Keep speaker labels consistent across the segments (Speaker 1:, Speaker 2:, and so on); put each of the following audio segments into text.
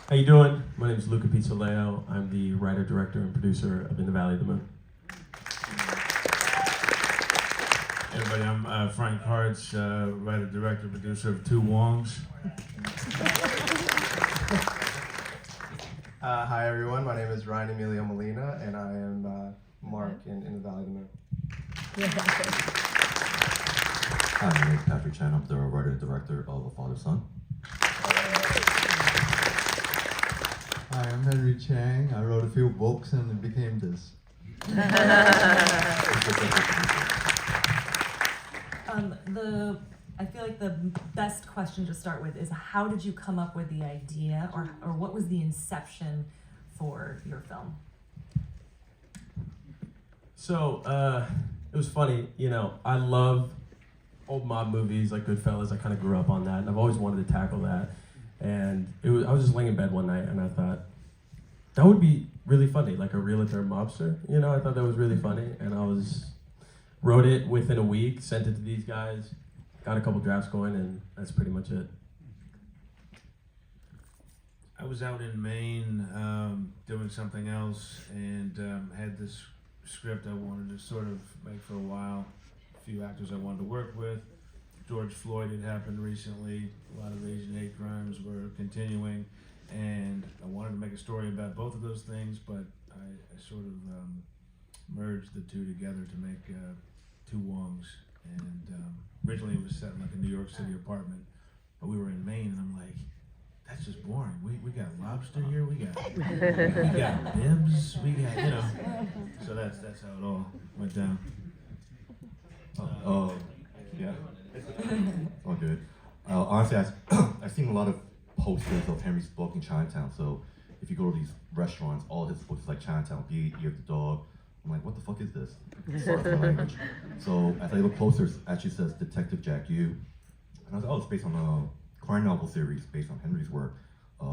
Speaker 1: How you doing? My name is Luca Pizzoleo. I'm the writer, director, and producer of In the Valley of the Moon.
Speaker 2: Hey everybody, I'm Frank Hartz, writer, director, producer of Two Wongs.
Speaker 3: Hi everyone, my name is Ryan Emilio Molina, and I am Mark in the Valley of the Moon.
Speaker 4: Hi, my name is Patrick Chan. I'm the writer and director of A Father Son.
Speaker 5: Hi, I'm Henry Chang. I wrote a few books and it became this.
Speaker 6: I feel like the best question to start with is how did you come up with the idea, or what was the inception for your film?
Speaker 1: So, it was funny, I love old mob movies like Goodfellas. I kind of grew up on that, and I've always wanted to tackle that. And I was just laying in bed one night, and I thought, that would be really funny, like a realtor mobster. I thought that was really funny, and wrote it within a week, sent it to these guys, got a couple drafts going, and that's pretty much it.
Speaker 2: I was out in Maine doing something else and had this script I wanted to sort of make for a while. A few actors I wanted to work with. George Floyd had happened recently. A lot of Asian hate crimes were continuing, and I wanted to make a story about both of those things, but I sort of merged the two together to make Two Wongs. And originally it was set in like a New York City apartment, but we were in Maine, and I'm like, that's just boring. We got lobster here, we got bibs, we got, So that's how it all went down.
Speaker 4: Yeah. All good. Honestly, I've seen a lot of posters of Henry's book in Chinatown. So if you go to these restaurants, all his books is like Chinatown, Beauty, Ear of the Dog. I'm like, what the fuck is this? Sorry for my language. So as I look closer, it actually says Detective Jack Yu. And I was like, oh, it's based on a crime novel series based on Henry's work,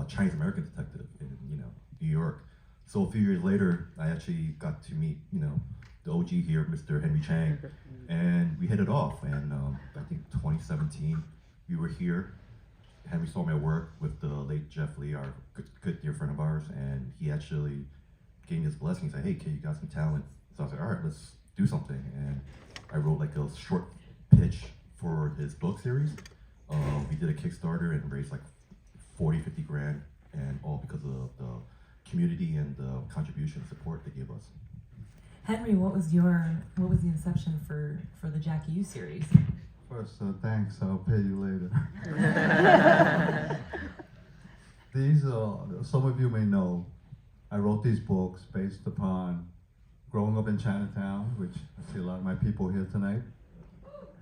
Speaker 4: Chinese American detective in New York. So a few years later, I actually got to meet the OG here, Mr. Henry Chang, and we hit it off. And I think 2017, we were here. Henry saw my work with the late Jeff Lee, our good dear friend of ours, and he actually gave me his blessing. He said, hey kid, you got some talent. So I was like, all right, let's do something. And I wrote like a short pitch for his book series. We did a Kickstarter and raised like 40, 50 grand, and all because of the community and the contribution support they gave us.
Speaker 6: Henry, what was the inception for the Jackie U series?
Speaker 5: First, thanks. I'll pay you later. These, some of you may know, I wrote these books based upon growing up in Chinatown, which I see a lot of my people here tonight.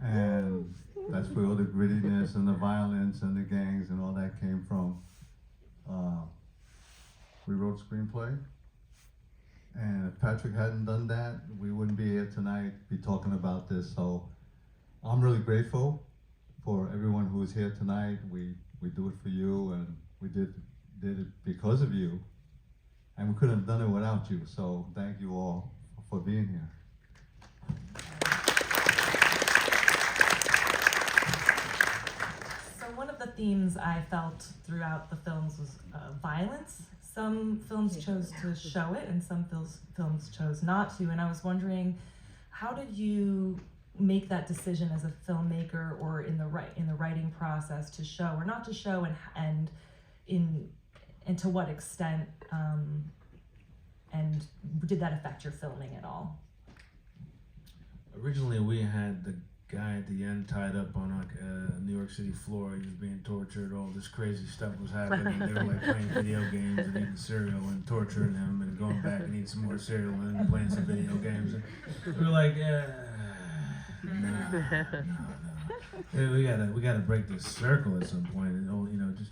Speaker 5: And that's where all the grittiness and the violence and the gangs and all that came from. We wrote screenplay. And if Patrick hadn't done that, we wouldn't be here tonight, be talking about this. So I'm really grateful for everyone who is here tonight. We do it for you, and we did it because of you. And we couldn't have done it without you. So thank you all for being here.
Speaker 6: So one of the themes I felt throughout the films was violence. Some films chose to show it, and some films chose not to. And I was wondering, how did you make that decision as a filmmaker, or in the writing process, to show or not to show, and to what extent, and did that affect your filming at all?
Speaker 2: Originally, we had the guy at the end tied up on a New York City floor. He was being tortured. All this crazy stuff was happening. They were like playing video games and eating cereal and torturing him and going back and eating some more cereal and playing some video games. And we were like, no. We gotta break this circle at some point. And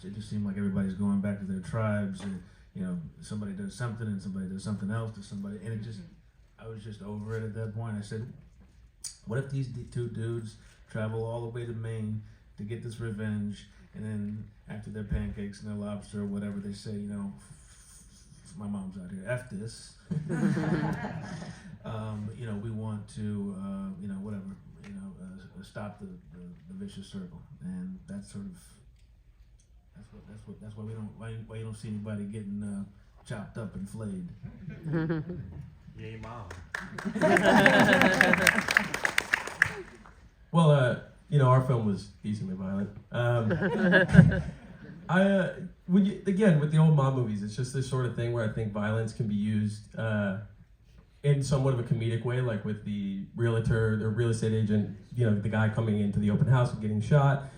Speaker 2: it just seemed like everybody's going back to their tribes. And, somebody does something and somebody does something else to somebody, and I was just over it at that point. I said, what if these two dudes travel all the way to Maine to get this revenge, and then after their pancakes and their lobster or whatever, they say, my mom's out here, F this. We want to, stop the vicious circle. And that's sort of That's why we don't why you don't see anybody getting chopped up and flayed.
Speaker 7: Yay, mom.
Speaker 1: Well, you know, our film was decently violent. Again, with the old mob movies, it's just this sort of thing where I think violence can be used in somewhat of a comedic way, like with the realtor, the real estate agent, you know, the guy coming into the open house and getting shot.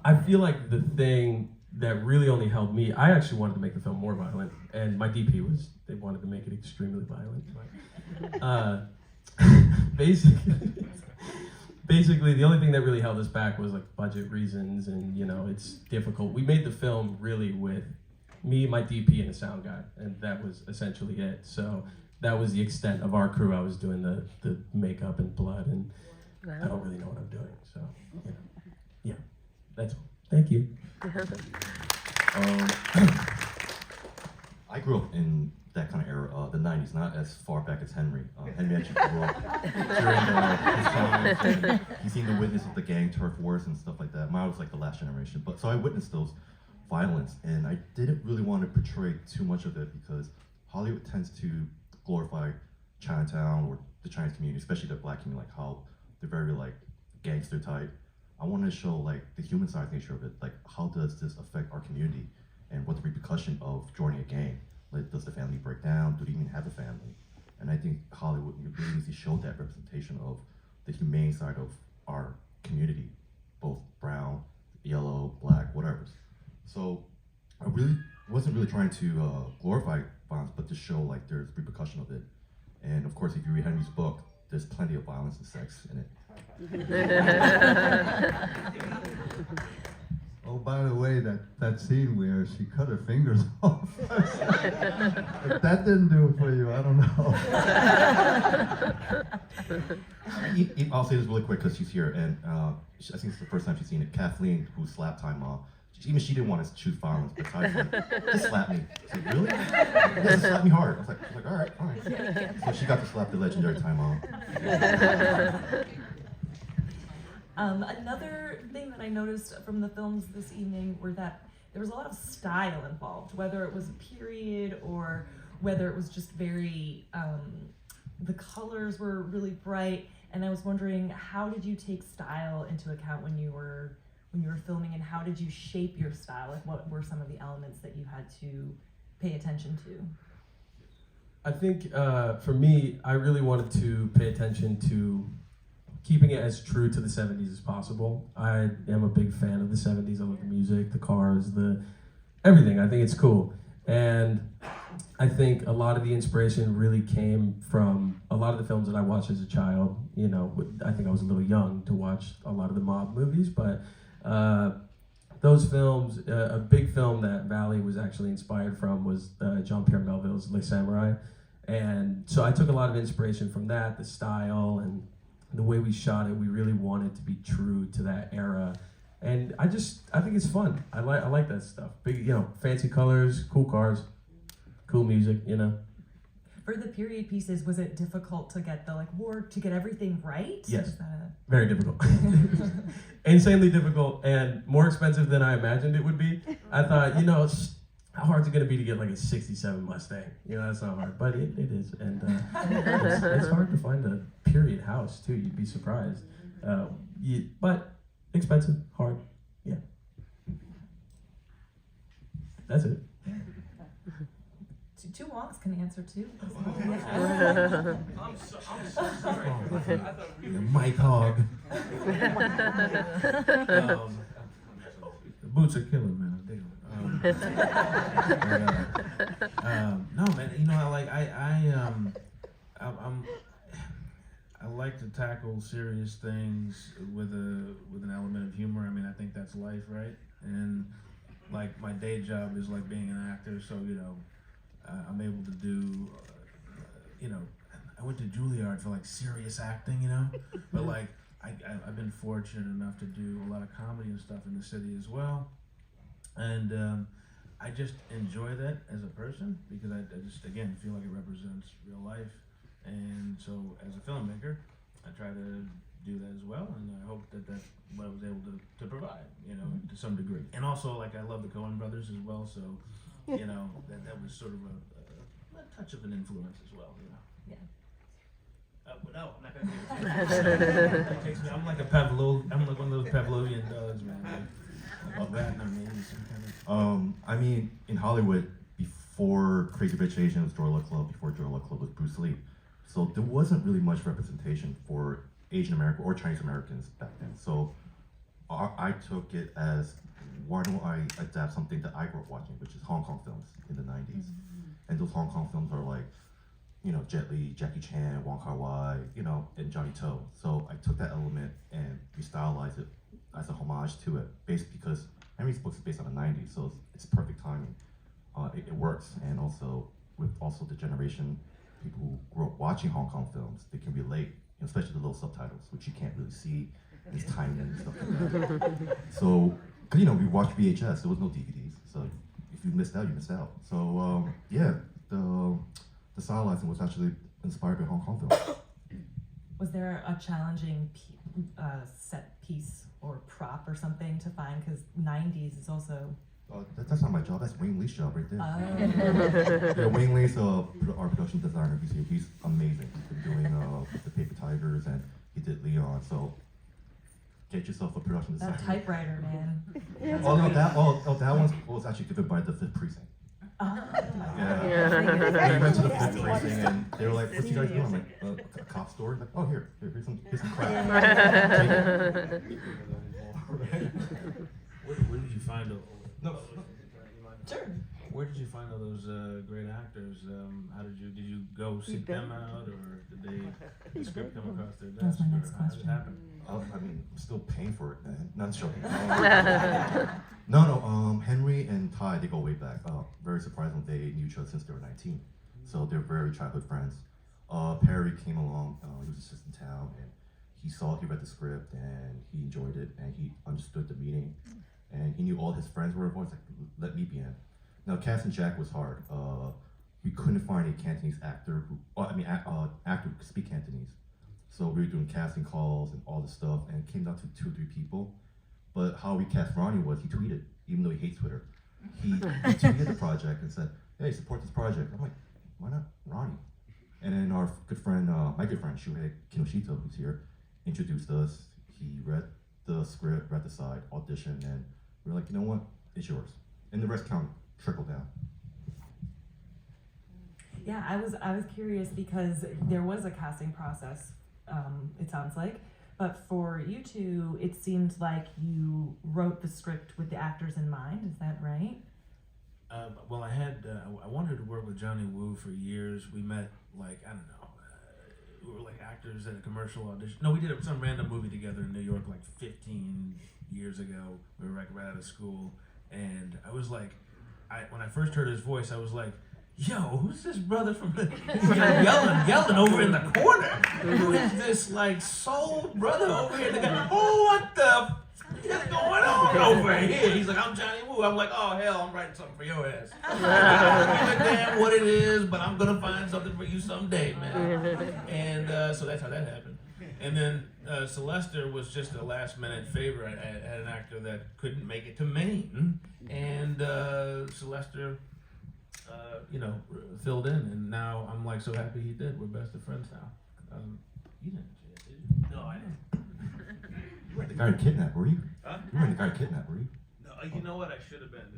Speaker 1: I feel like the thing that really only helped me, I actually wanted to make the film more violent, and my DP was, they wanted to make it extremely violent. But, basically, the only thing that really held us back was like budget reasons, and you know, it's difficult. We made the film really with me, my DP, and a sound guy, and that was essentially it. So that was the extent of our crew. I was doing the makeup and blood, and I don't really know what I'm doing. So, you know, yeah, that's all. Thank you.
Speaker 4: I grew up in that kind of era, the 90s, not as far back as Henry. Henry actually grew up during his times, and he's seen the witness of the gang turf wars and stuff like that. Mine was like the last generation, but so I witnessed those violence, and I didn't really want to portray too much of it because Hollywood tends to glorify Chinatown or the Chinese community, especially the black community, like how they're very like gangster type. I wanted to show like the human side nature of it, like how does this affect our community and what the repercussion of joining a gang. Like, does the family break down? Do they even have a family? And I think Hollywood really needs to show that representation of the humane side of our community, both brown, yellow, black, whatever. So I really wasn't really trying to glorify violence, but to show like there's repercussion of it. And of course, if you read Henry's book, there's plenty of violence and sex in it.
Speaker 5: Oh, by the way, that scene where she cut her fingers off. If that didn't do it for you, I don't know.
Speaker 4: I'll say this really quick because she's here, and I think it's the first time she's seen it. Kathleen, who slapped Ty Ma, even she didn't want to choose violence, but Ty's like, just slap me. I was like, really? Just slap me hard. I was like, all right, fine. So she got to slap the legendary Ty Ma.
Speaker 6: Another thing that I noticed from the films this evening were that there was a lot of style involved, whether it was a period or whether it was just very, the colors were really bright. And I was wondering, how did you take style into account when you were filming, and how did you shape your style? Like, what were some of the elements that you had to pay attention to?
Speaker 1: I think for me, I really wanted to pay attention to keeping it as true to the 70s as possible. I am a big fan of the 70s. I love the music, the cars, everything. I think it's cool. And I think a lot of the inspiration really came from a lot of the films that I watched as a child. You know, I think I was a little young to watch a lot of the mob movies, but those films, a big film that Valley was actually inspired from was Jean-Pierre Melville's Les Samurai. And so I took a lot of inspiration from that, the style and the way we shot it. We really wanted to be true to that era. And I think it's fun. I like that stuff. Big, you know, fancy colors, cool cars, cool music, you know.
Speaker 6: For the period pieces, was it difficult to get to get everything right?
Speaker 1: Yes, very difficult. Insanely difficult and more expensive than I imagined it would be. I thought, you know, how hard is it going to be to get like a 67 Mustang? You know, that's not hard, but it is. And it's hard to find a period house too, you'd be surprised. But expensive, hard, yeah. That's it.
Speaker 6: Two Wongs can answer too.
Speaker 2: I'm so sorry. You're Mike Hogg. The boots are killing, man. I dig them. No, man. You know, I like to tackle serious things with an element of humor. I mean, I think that's life, right? And like my day job is like being an actor, so you know. I'm able to do, you know, I went to Juilliard for like serious acting, you know, but like I've been fortunate enough to do a lot of comedy and stuff in the city as well, and I just enjoy that as a person because I just again feel like it represents real life, and so as a filmmaker, I try to do that as well, and I hope that that's what I was able to provide, you know, to some degree. And also, like, I love the Coen brothers as well, so, you know, that was sort of a touch of an influence as well, you know. But no, I'm not gonna do it. It takes me, I'm like one of those Pavlovian dogs, man. Like, a rat in a maze, some kind of.
Speaker 4: I mean, in Hollywood, before Crazy Rich Asians, Joy Luck Club, before Joy Luck Club was Bruce Lee, so there wasn't really much representation for Asian American or Chinese Americans back then. So I took it as, why don't I adapt something that I grew up watching, which is Hong Kong films in the 90s. And those Hong Kong films are like, you know, Jet Li, Jackie Chan, Wong Kar-wai, you know, and Johnny To. So I took that element and restylized it as a homage to it, based because Henry's books is based on the 90s, so it's perfect timing. It works, and also with also the generation, people who grew up watching Hong Kong films, they can relate, especially the little subtitles, which you can't really see. It's tiny and stuff like that. So, cause you know, we watched VHS, there was no DVDs, so if you missed out, you missed out. So yeah, the stylizing was actually inspired by Hong Kong films.
Speaker 6: Was there a challenging set piece or prop or something to find? Because 90s is also.
Speaker 4: That's not my job. That's Wayne Lee's job right there.
Speaker 6: Oh.
Speaker 4: Yeah, Wayne Lee's our production designer. He's amazing. He's been doing the Paper Tigers, and he did Leon. So get yourself a production designer.
Speaker 6: That typewriter, man.
Speaker 4: Oh no, that one was actually given by the 5th Precinct. Yeah. They went to the 5th Precinct and they were like, "What you guys doing?" I'm like, "A cop story." Like, "Oh, here's some crap."
Speaker 2: Where did you find all?
Speaker 4: No.
Speaker 6: Sure.
Speaker 2: Where did you find all those great actors? How did you go seek them out, or did the script come across their desk?
Speaker 6: That's my next
Speaker 2: or how did it
Speaker 6: question.
Speaker 2: happen?
Speaker 4: I mean, I'm still paying for it, man. Not joking. No. Henry and Ty, they go way back. Very surprising, they knew each other since they were 19. So they're very childhood friends. Perry came along. He was just in town, and he read the script, and he enjoyed it, and he understood the meaning, and he knew all his friends were involved. Like, let me be in. Now, casting Jack was hard. We couldn't find a Cantonese actor actor who could speak Cantonese. So we were doing casting calls and all this stuff, and it came down to 2 or 3 people. But how we cast Ronnie was he tweeted, even though he hates Twitter. He tweeted the project and said, "Hey, support this project." I'm like, "Why not Ronnie?" And then our good friend, my good friend Shuhei Kinoshito, who's here, introduced us. He read the script, read the side, auditioned, and we were like, "You know what? It's yours." And the rest kind of trickled down.
Speaker 6: Yeah, I was curious because there was a casting process. It sounds like, but for you two, it seemed like you wrote the script with the actors in mind. Is that right?
Speaker 2: Well, I wanted to work with Johnny Woo for years. We met, like, I don't know, we were like actors at a commercial audition. No, we did some random movie together in New York like 15 years ago. We were like right out of school, and I was like, when I first heard his voice, I was like, "Yo, who's this brother from the yelling over in the corner? Who is this like soul brother over here?" "Oh, what the is going on over here?" He's like, "I'm Johnny Woo." I'm like, "Oh hell, I'm writing something for your ass. I don't give a damn what it is, but I'm gonna find something for you someday, man." And so that's how that happened. And then Celester was just a last minute favor. I had an actor that couldn't make it to Maine, and Celester filled in, and now I'm like so happy he did. We're best of friends now. You didn't say it, did you? No, I didn't.
Speaker 4: You weren't the guy who kidnapped, were you?
Speaker 2: Huh?
Speaker 4: You weren't the guy who kidnapped, were you?
Speaker 2: No, you know what? I should have been.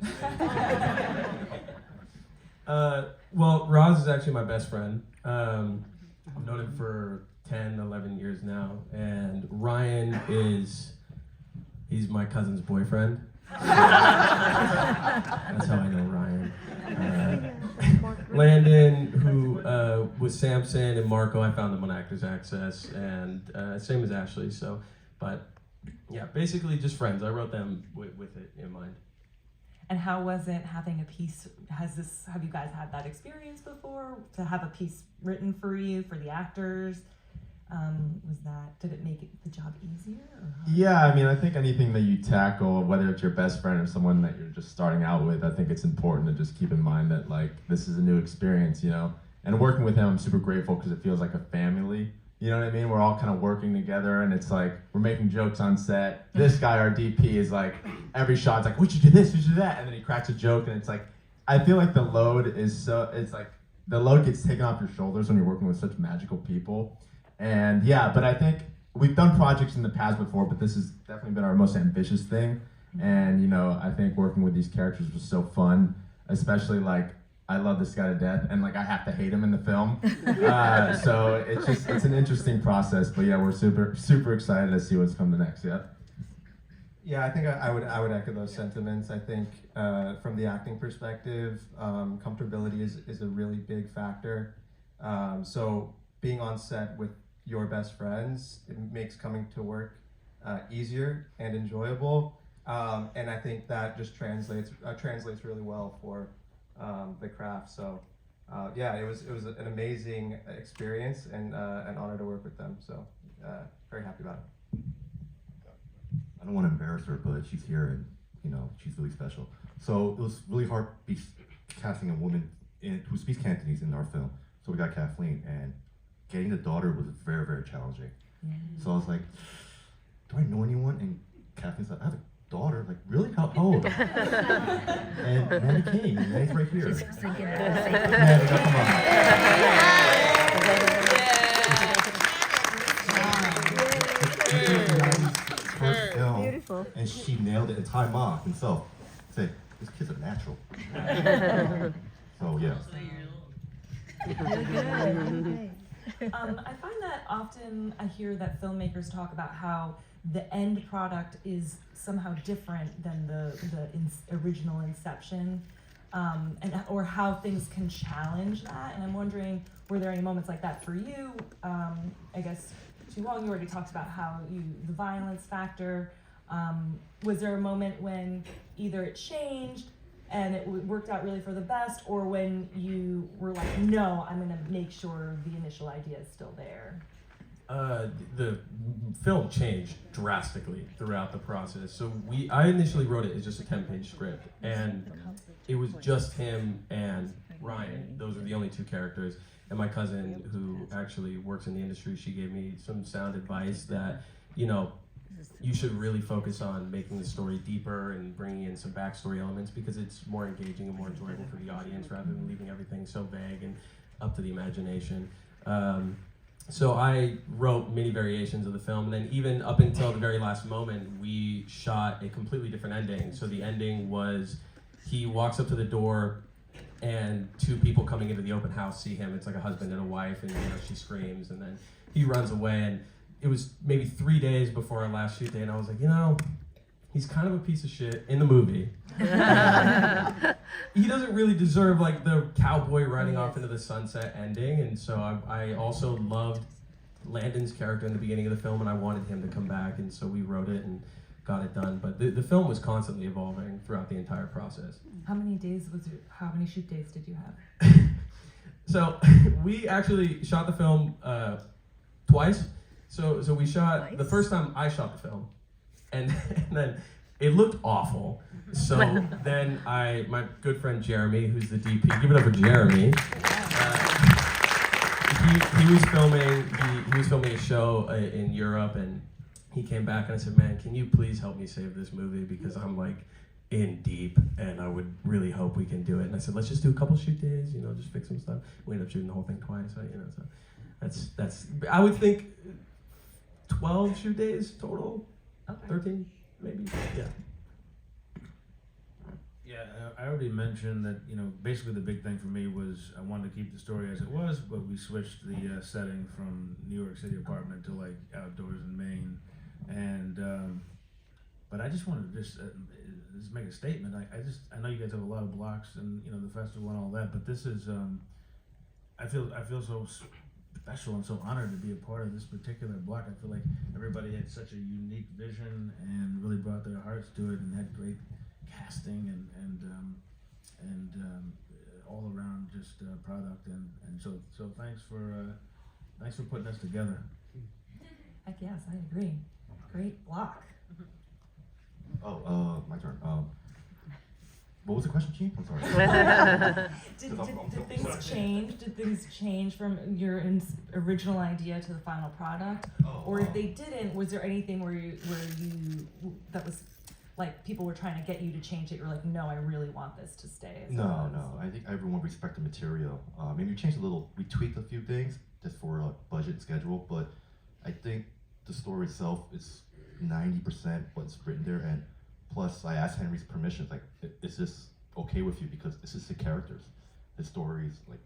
Speaker 1: Well, Roz is actually my best friend. I've known him for 10, 11 years now, and Ryan he's my cousin's boyfriend. That's how I know Ryan. Landon, who was Samson, and Marco, I found them on Actors Access, and same as Ashley. So, but yeah, basically just friends. I wrote them with it in mind.
Speaker 6: And how was it having a piece? Have you guys had that experience before? To have a piece written for you, for the actors? Did it make the job easier? Or how?
Speaker 8: Yeah, I mean, I think anything that you tackle, whether it's your best friend or someone that you're just starting out with, I think it's important to just keep in mind that, like, this is a new experience, you know? And working with him, I'm super grateful because it feels like a family. You know what I mean? We're all kind of working together, and it's like we're making jokes on set. This guy, our DP, is like every shot's like, we should do this, we should do that, and then he cracks a joke, and it's like I feel like the load gets taken off your shoulders when you're working with such magical people. And yeah, but I think we've done projects in the past before, but this has definitely been our most ambitious thing. And you know, I think working with these characters was so fun, especially like I love this guy to death, and like I have to hate him in the film. So it's an interesting process. But yeah, we're super excited to see what's coming next. Yeah.
Speaker 3: Yeah, I think I would echo those sentiments. I think from the acting perspective, comfortability is a really big factor. So being on set with your best friends, it makes coming to work easier and enjoyable. And I think that just translates really well for the craft. So yeah, it was an amazing experience and an honor to work with them. So very happy about it.
Speaker 4: I don't want to embarrass her, but she's here and, you know, she's really special. So it was really hard casting a woman who speaks Cantonese in our film. So we got Kathleen, and getting the daughter was very, very challenging. So I was like, do I know anyone? And Kathleen's like, I have a daughter. Like, really? How old? And Manny came, and Manny's right here.
Speaker 9: She's thinking of
Speaker 4: Manny, come on. First film,
Speaker 9: Beautiful.
Speaker 4: and she nailed it. And Ty Ma himself said, "This kid's a natural." So yeah.
Speaker 6: I find that often I hear that filmmakers talk about how the end product is somehow different than the original inception, or how things can challenge that. And I'm wondering, were there any moments like that for you? I guess, Wong, you already talked about how the violence factor. Was there a moment when either it changed and it worked out really for the best, or when you were like, no, I'm going to make sure the initial idea is still there?
Speaker 1: The film changed drastically throughout the process. So I initially wrote it as just a 10-page script, and it was just him and Ryan. Those were the only two characters. And my cousin, who actually works in the industry, she gave me some sound advice that, you know, you should really focus on making the story deeper and bringing in some backstory elements, because it's more engaging and more enjoyable for the audience rather than leaving everything so vague and up to the imagination. So I wrote many variations of the film, and then even up until the very last moment, we shot a completely different ending. So the ending was he walks up to the door, and two people coming into the open house see him. It's like a husband and a wife, and she screams, and then he runs away. And it was maybe 3 days before our last shoot day, and I was like, he's kind of a piece of shit in the movie. He doesn't really deserve like the cowboy riding off into the sunset ending. And so I also loved Landon's character in the beginning of the film, and I wanted him to come back, and so we wrote it and got it done. But the film was constantly evolving throughout the entire process.
Speaker 6: How many shoot days did you have?
Speaker 1: So we actually shot the film twice. So we shot, the first time I shot the film, and then it looked awful. So then my good friend Jeremy, who's the DP, give it up for Jeremy. He was filming a show in Europe, and he came back and I said, man, can you please help me save this movie, because I'm like in deep and I would really hope we can do it. And I said, let's just do a couple shoot days, just fix some stuff. We ended up shooting the whole thing twice, so that's I would think 12 shoot days total.
Speaker 6: Okay.
Speaker 1: 13 maybe. Yeah.
Speaker 2: Yeah, I already mentioned that, basically the big thing for me was I wanted to keep the story as it was, but we switched the setting from New York City apartment to like outdoors in Maine. And, but I just wanted to just make a statement. I know you guys have a lot of blocks and, the festival and all that, but this is, I feel so special and so honored to be a part of this particular block. I feel like everybody had such a unique vision and really brought their hearts to it and had great casting and all around just product and so thanks for putting us together.
Speaker 6: Heck yes, I agree. Great block.
Speaker 4: Oh, my turn. What was the question, Chief? I'm sorry.
Speaker 6: Did things change? Did things change from your original idea to the final product? Or if they didn't, was there anything where you that was like people were trying to get you to change it? You're like, no, I really want this to stay. As
Speaker 4: No. I think everyone respected the material. Maybe we changed a little. We tweaked a few things just for budget and schedule, but I think the story itself is 90% what's written there, and plus I asked Henry's permission, like, is this okay with you, because this is the characters, the stories, like,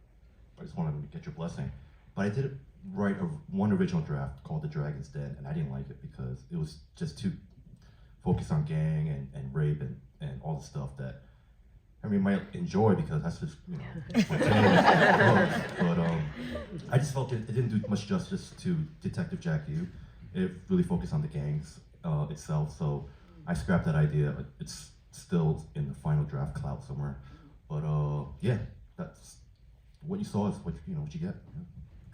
Speaker 4: I just want to get your blessing. But I did write one original draft called The Dragon's Den, and I didn't like it because it was just too focused on gang and rape and all the stuff that Henry might enjoy, because that's just, you know, but I just felt it didn't do much justice to Detective Jack Yu. It really focused on the gangs itself, so I scrapped that idea. It's still in the final draft cloud somewhere. But yeah, that's what you saw is what you get. Yeah.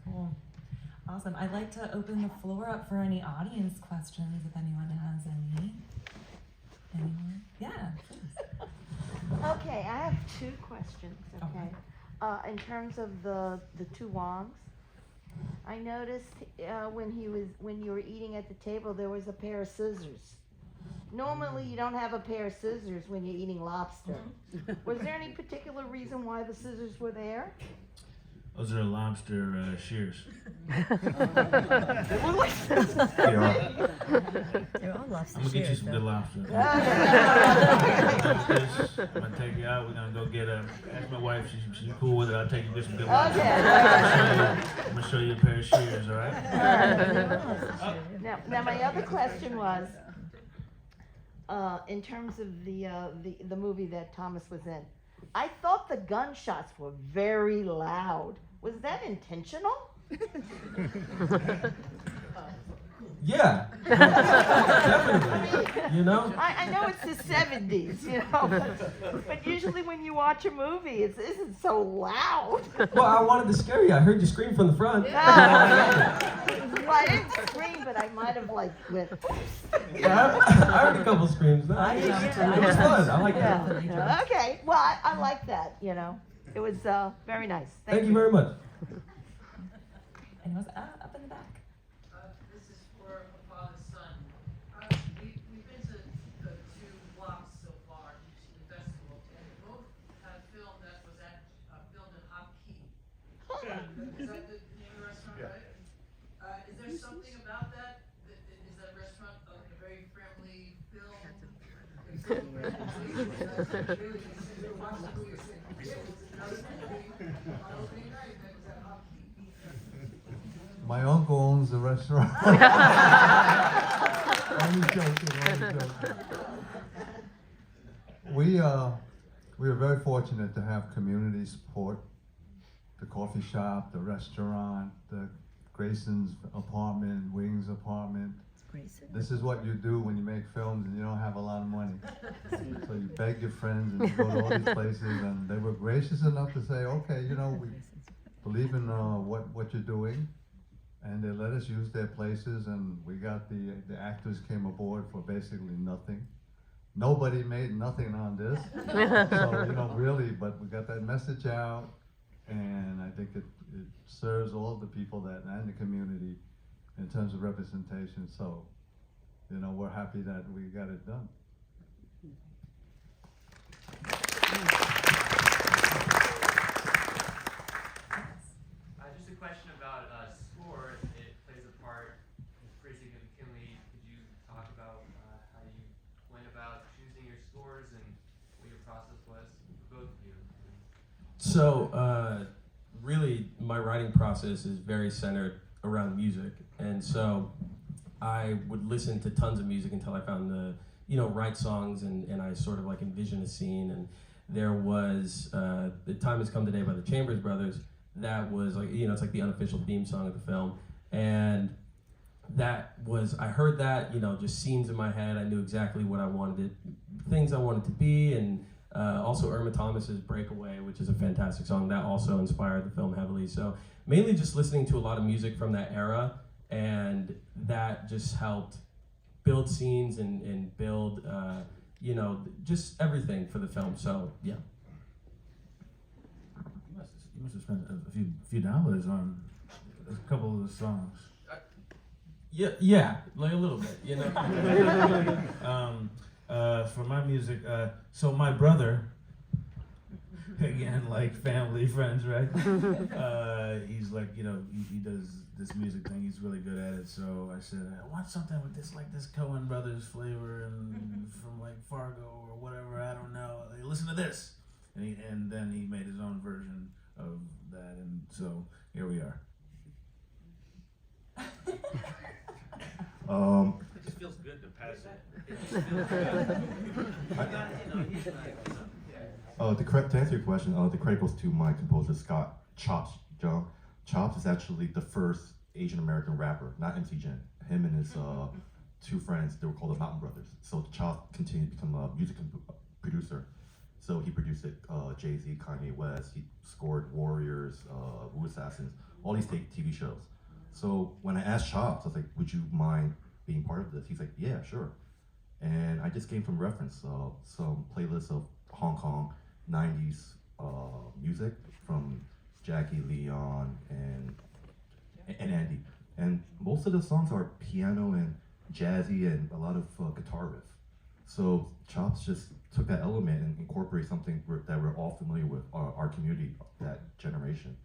Speaker 6: Cool. Awesome. I'd like to open the floor up for any audience questions if anyone has any. Anyone? Yeah, please.
Speaker 9: Okay, I have two questions, okay? In terms of the two Wongs, I noticed when you were eating at the table, there was a pair of scissors. Normally, you don't have a pair of scissors when you're eating lobster. Was there any particular reason why the scissors were there?
Speaker 2: Those are lobster shears.
Speaker 9: They were like scissors.
Speaker 4: Yeah.
Speaker 10: They're all lobster
Speaker 2: I'm gonna get you
Speaker 10: shears,
Speaker 2: some
Speaker 10: though.
Speaker 2: good lobster. I'm gonna take you out. We're gonna go get ask my wife. She's cool with it. I'll take you to get some good lobster.
Speaker 9: Okay.
Speaker 2: I'm gonna show you a pair of shears. All right.
Speaker 9: Now my other question was, in terms of the movie that Thomas was in, I thought the gunshots were very loud. Was that intentional?
Speaker 1: Yeah, definitely. You know.
Speaker 9: I know it's the 70s, you know, but usually when you watch a movie, it isn't so loud.
Speaker 1: Well, I wanted to scare you. I heard you scream from the front.
Speaker 9: Well, I didn't scream, but I might have went,
Speaker 1: Yeah, I heard a couple screams. No, it was fun. I like that.
Speaker 9: yeah. Okay, well, I like that, you know. It was very nice.
Speaker 1: Thank you very much.
Speaker 6: Anyone else? Up in the back.
Speaker 11: This is for a father's son. We've been to the two blocks so far, each to the festival, and both had film that was filmed in Upkeep. Is that the name of the restaurant, right? Is there something about that? Is that restaurant a very friendly film?
Speaker 5: My uncle owns the restaurant. Only joking. We are very fortunate to have community support. The coffee shop, the restaurant, the Grayson's apartment, Wings apartment. This is what you do when you make films and you don't have a lot of money. So you beg your friends and you go to all these places, and they were gracious enough to say, okay, you know, we believe in what you're doing. And they let us use their places, and we got the actors came aboard for basically nothing. Nobody made nothing on this, so you know, really, but we got that message out, and I think it serves all the people and the community in terms of representation. So, you know, we're happy that we got it done.
Speaker 12: Just a question about score. It plays a part pretty significantly. Could you talk about how you went about choosing your scores and what your process was for both of you?
Speaker 1: So, really, my writing process is very centered around music, and so I would listen to tons of music until I found the right songs, and I sort of like envision a scene. And there was "The Time Has Come Today" by the Chambers Brothers. That was like, it's like the unofficial theme song of the film. And that was, I heard that, just scenes in my head. I knew exactly what I wanted it, things I wanted to be. And also Irma Thomas's Breakaway, which is a fantastic song, that also inspired the film heavily. So mainly just listening to a lot of music from that era, and that just helped build scenes and build you know, just everything for the film. So yeah.
Speaker 2: You must have spent a few dollars on a couple of the songs.
Speaker 1: Yeah, like a little bit, you know.
Speaker 2: For my music, so my brother, again, like family, friends, right? He's like, you know, he does this music thing. He's really good at it. So I said, I want something with this, like this Coen Brothers flavor, and from like Fargo or whatever. I don't know. Like, listen to this, and then he made his own version of that, and so here we are.
Speaker 7: It just feels good to pass it. It just feels good.
Speaker 4: To answer your question, the credit goes to my composer Scott Chops John. Chops is actually the first Asian American rapper, not MC Jin. Him and his two friends, they were called the Mountain Brothers. So Chops continued to become a music producer. So he produced Jay-Z, Kanye West. He scored Warriors, Wu Assassins, all these TV shows. So when I asked Chops, I was like, would you mind being part of this? He's like, yeah, sure. And I just gave him reference, some playlists of Hong Kong 90s music from Jackie, Leon, and Andy. And most of the songs are piano and jazzy and a lot of guitar riff. So Chops just took that element and incorporated something that we're all familiar with, our community, that generation.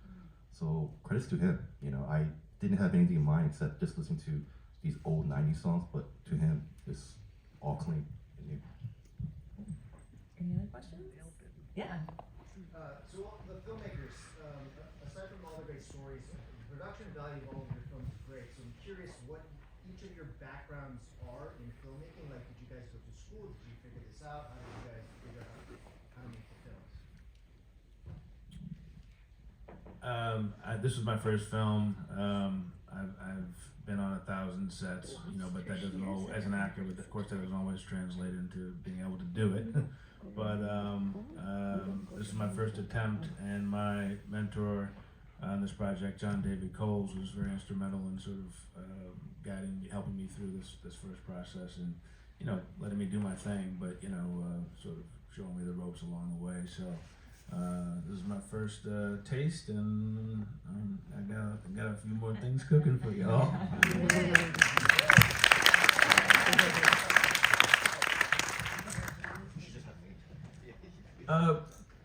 Speaker 4: So credits to him. You know, I didn't have anything in mind except just listening to these old 90s songs, but to him, it's all clean and new.
Speaker 6: Any other questions? Yeah.
Speaker 13: So the filmmakers, aside from all the great stories, the production value of all of your films is great. So I'm curious what each of your backgrounds are in filmmaking. Like, did you guys go to school? Did you figure this out? How did you guys figure out how to make the films?
Speaker 2: This was my first film. I've been on 1,000 sets, you know, but that doesn't always, as an actor, but of course that doesn't always translate into being able to do it. But this is my first attempt, and my mentor on this project, John David Coles, was very instrumental in sort of guiding me, helping me through this first process, and you know, letting me do my thing, but you know, sort of showing me the ropes along the way. So this is my first taste, and I got a few more things cooking for y'all.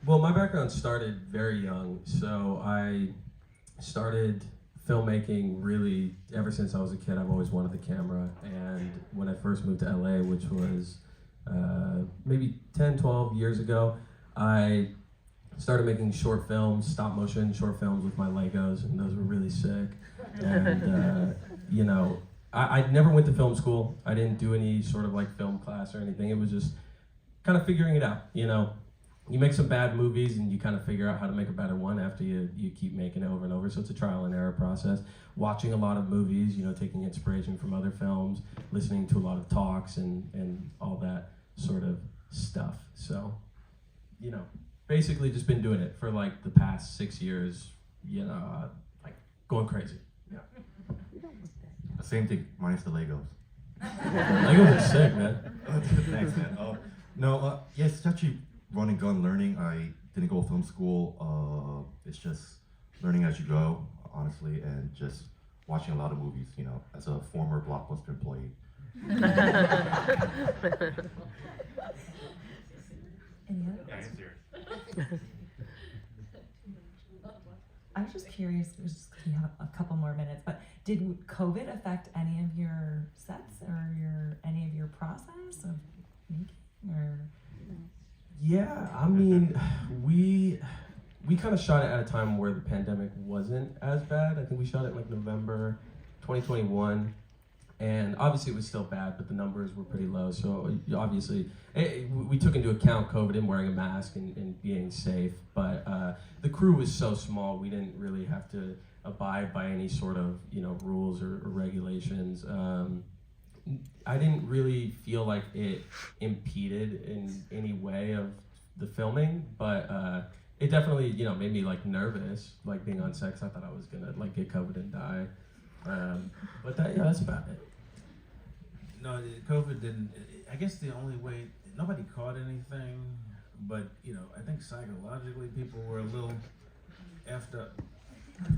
Speaker 1: Well, my background started very young, so I started filmmaking really ever since I was a kid. I've always wanted the camera, and when I first moved to LA, which was maybe 10, 12 years ago, I started making short films, stop motion short films with my Legos, and those were really sick. And you know, I never went to film school. I didn't do any sort of like film class or anything. It was just kind of figuring it out, you know. You make some bad movies and you kind of figure out how to make a better one after you keep making it over and over. So it's a trial and error process. Watching a lot of movies, you know, taking inspiration from other films, listening to a lot of talks and all that sort of stuff. So, you know, basically just been doing it for like the past 6 years, you know, like going crazy. Yeah.
Speaker 4: The same thing, minus the Legos.
Speaker 1: Legos are sick, man.
Speaker 4: Thanks, man. Yes, it's actually run and gun learning. I didn't go to film school. It's just learning as you go, honestly, and just watching a lot of movies, you know, as a former Blockbuster employee.
Speaker 6: Any other questions? I was just curious, we have a couple more minutes, but did COVID affect any of your sets or any of your process of making, or?
Speaker 1: Yeah, I mean, we kind of shot it at a time where the pandemic wasn't as bad. I think we shot it like November 2021, and obviously it was still bad, but the numbers were pretty low. So obviously, we took into account COVID and wearing a mask and being safe. But the crew was so small, we didn't really have to abide by any sort of, you know, rules or regulations. I didn't really feel like it impeded in any way of the filming, but it definitely, you know, made me like nervous, like being on set. 'Cause I thought I was gonna like get COVID and die. But that's about it.
Speaker 2: No, COVID didn't. I guess the only way, nobody caught anything, but you know, I think psychologically people were a little effed up.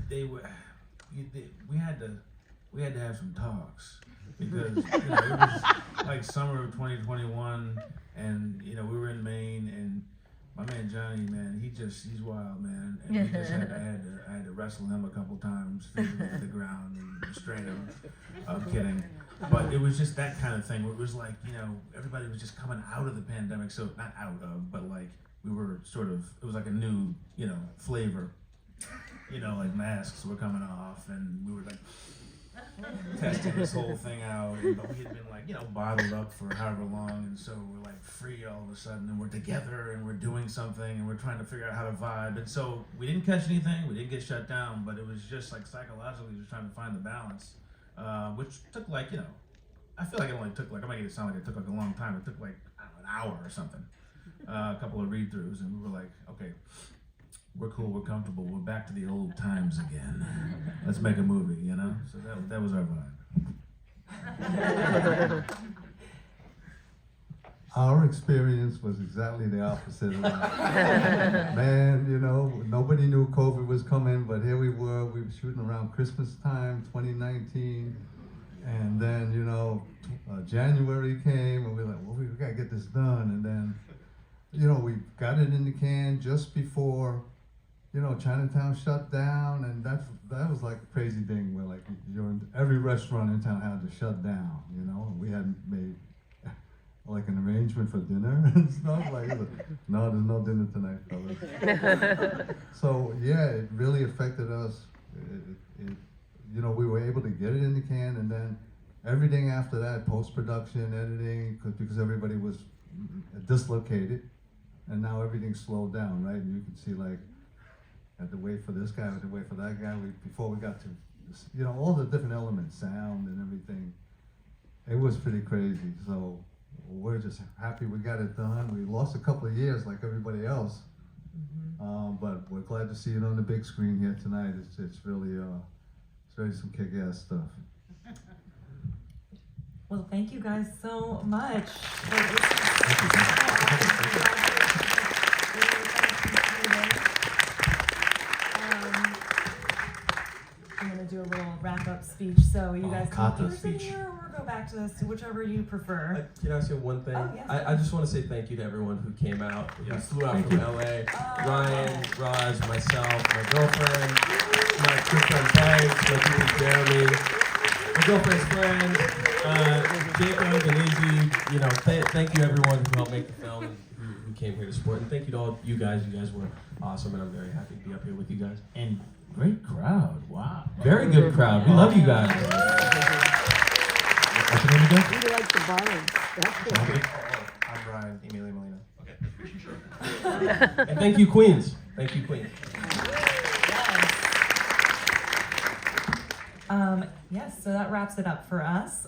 Speaker 2: They were, we had to have some talks because you know, it was like summer of 2021, and you know, we were in Maine, and my man Johnny, man, he's wild, man, and we just I had to wrestle him a couple times, physically to the ground, and restrain him. I'm kidding, but it was just that kind of thing where it was like, you know, everybody was just coming out of the pandemic, so not out of, but like we were sort of, it was like a new, you know, flavor, you know, like masks were coming off, and we were like testing this whole thing out, but we had been like, you know, bottled up for however long, and so we're like free all of a sudden, and we're together, and we're doing something, and we're trying to figure out how to vibe, and so we didn't catch anything, we didn't get shut down, but it was just like psychologically just trying to find the balance, which took like, you know, I feel like it only took like, I'm making it sound like it took like a long time, it took like, I don't know, an hour or something, a couple of read-throughs, and we were like, okay, we're cool, we're comfortable, we're back to the old times again. Let's make a movie, you know? So that was our vibe.
Speaker 5: Our experience was exactly the opposite of that. Man, you know, nobody knew COVID was coming, but here we were shooting around Christmas time, 2019. And then, you know, January came, and we were like, well, we gotta get this done. And then, you know, we got it in the can just before, you know, Chinatown shut down, and that was like a crazy thing where like every restaurant in town had to shut down, you know. We hadn't made like an arrangement for dinner and stuff like that. No, there's no dinner tonight, fellas. So yeah, it really affected us. You know, we were able to get it in the can, and then everything after that, post-production, editing, because everybody was dislocated, and now everything's slowed down, right? And you can see like, had to wait for this guy, had to wait for that guy. Before we got to, you know, all the different elements, sound and everything. It was pretty crazy. So we're just happy we got it done. We lost a couple of years like everybody else, but we're glad to see it on the big screen here tonight. It's really some kick-ass stuff.
Speaker 6: Well, thank you guys so much. I'm gonna do a little wrap-up speech, so you guys can either sit here or go back to this, whichever you prefer.
Speaker 1: Can I say one thing?
Speaker 6: Oh, yes.
Speaker 1: I just want to say thank you to everyone who came out, who flew out
Speaker 6: Thank
Speaker 1: from
Speaker 6: you.
Speaker 1: LA. Ryan, Raj, myself, my girlfriend, my good friend Banks, my dude Jeremy, my girlfriend's friend, Jacob and Izzy. You know, thank you everyone who helped make the film and who came here to support. And thank you to all you guys. You guys were awesome, and I'm very happy to be up here with you guys.
Speaker 2: And great crowd, wow.
Speaker 1: Very good crowd. We love you guys. What's your name again?
Speaker 10: We like the violence. That's good.
Speaker 3: I'm Ryan, Emilio Molina.
Speaker 1: And thank you, Queens. Thank you, Queens.
Speaker 6: Yes, so that wraps it up for us.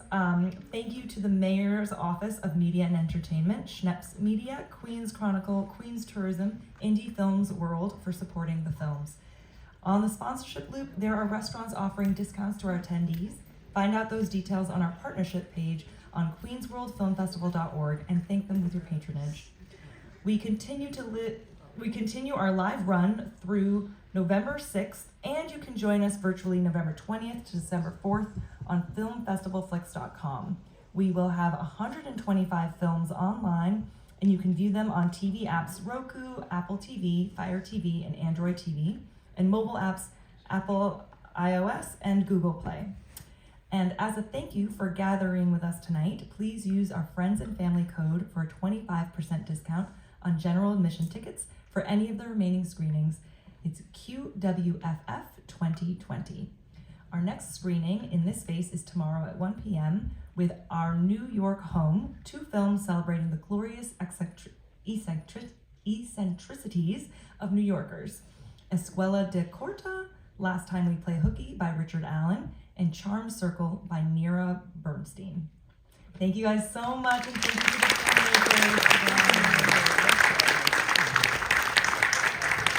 Speaker 6: Thank you to the Mayor's Office of Media and Entertainment, Schneps Media, Queens Chronicle, Queens Tourism, Indie Films World for supporting the films. On the sponsorship loop, there are restaurants offering discounts to our attendees. Find out those details on our partnership page on queensworldfilmfestival.org and thank them with your patronage. We continue our live run through November 6th, and you can join us virtually November 20th to December 4th on filmfestivalflix.com. We will have 125 films online, and you can view them on TV apps Roku, Apple TV, Fire TV, and Android TV, and mobile apps Apple iOS and Google Play. And as a thank you for gathering with us tonight, please use our friends and family code for a 25% discount on general admission tickets for any of the remaining screenings. It's QWFF 2020. Our next screening in this space is tomorrow at 1 p.m. with our New York home, 2 films celebrating the glorious eccentricities of New Yorkers. Escuela de Corta, Last Time We Play Hooky by Richard Allen, and Charm Circle by Nira Bernstein. Thank you guys so much, and thank you to the filmmakers.